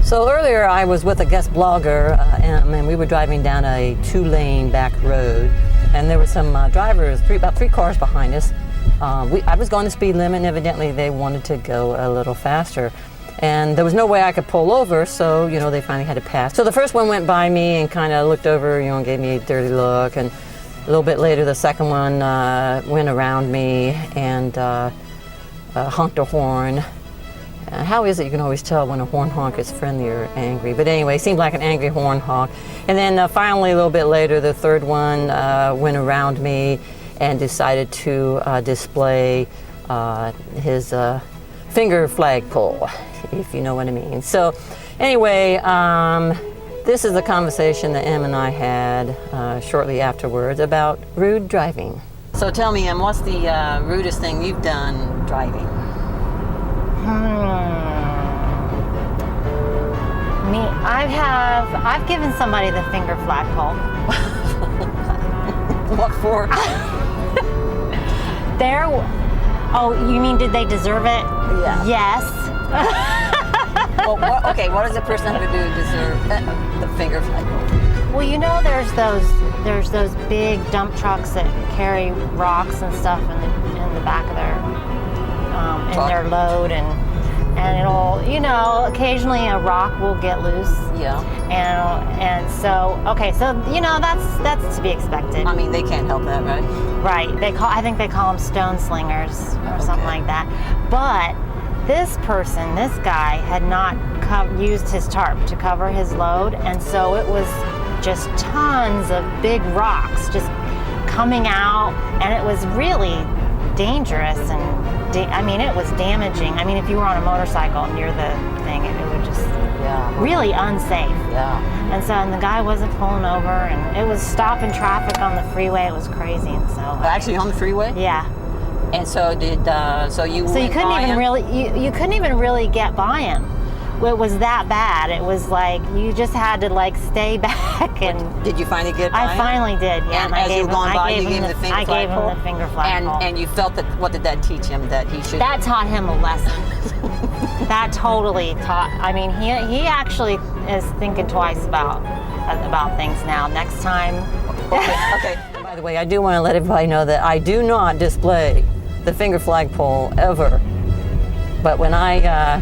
So earlier I was with a guest blogger, and we were driving down a 2-lane back road, and there were some drivers, about three cars behind us. I was going the speed limit, and evidently they wanted to go a little faster. And there was no way I could pull over, so, they finally had to pass. So the first one went by me and kind of looked over, and gave me a dirty look. And a little bit later, the second one went around me and honked a horn. How is it you can always tell when a horn honk is friendly or angry? But anyway, it seemed like an angry horn honk. And then finally, a little bit later, the third one went around me and decided to display his finger flagpole, if you know what I mean. So anyway, this is a conversation that Em and I had shortly afterwards about rude driving. So tell me, Em, what's the rudest thing you've done driving? I've given somebody the finger flagpole. What for? Oh, you mean did they deserve it? Yeah. Yes. Well, what does a person have to do to deserve the finger flagpole? Well, there's those big dump trucks that carry rocks and stuff in the back of their load, and it'll, occasionally a rock will get loose. Yeah. And so that's to be expected. I mean, they can't help that, right? Right. I think they call them stone slingers or something like that. But this guy had not used his tarp to cover his load, and so it was just tons of big rocks just coming out, and it was really dangerous, and it was damaging. I mean, if you were on a motorcycle near the thing, it would just really unsafe. Yeah. And the guy wasn't pulling over, and it was stopping traffic on the freeway. It was crazy, and so actually on the freeway. Yeah. And so you couldn't even really get by him. It was that bad. It was like you just had to stay back. And did you finally get by him? I finally did. Yeah. And as you were going by, you gave him the finger flagpole. I gave him the finger flagpole. And you felt that. What did that teach him? That he should. That taught him a lesson. That totally taught. I mean, he actually is thinking twice about things now. Next time. Okay. By the way, I do want to let everybody know that I do not display the finger flagpole ever. But when I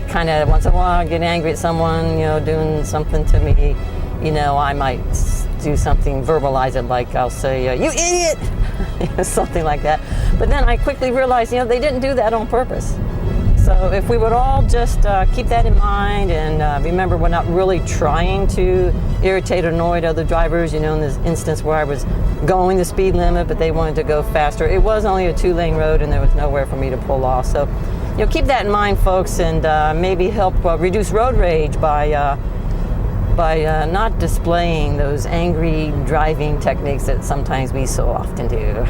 kind of once in a while get angry at someone, doing something to me, I might do something, verbalize it, like I'll say, "You idiot," something like that. But then I quickly realized, they didn't do that on purpose. So if we would all just keep that in mind and remember we're not really trying to irritate or annoy other drivers, in this instance where I was going the speed limit, but they wanted to go faster. It was only a 2-lane road and there was nowhere for me to pull off. So, keep that in mind, folks, and maybe help reduce road rage by not displaying those angry driving techniques that sometimes we so often do.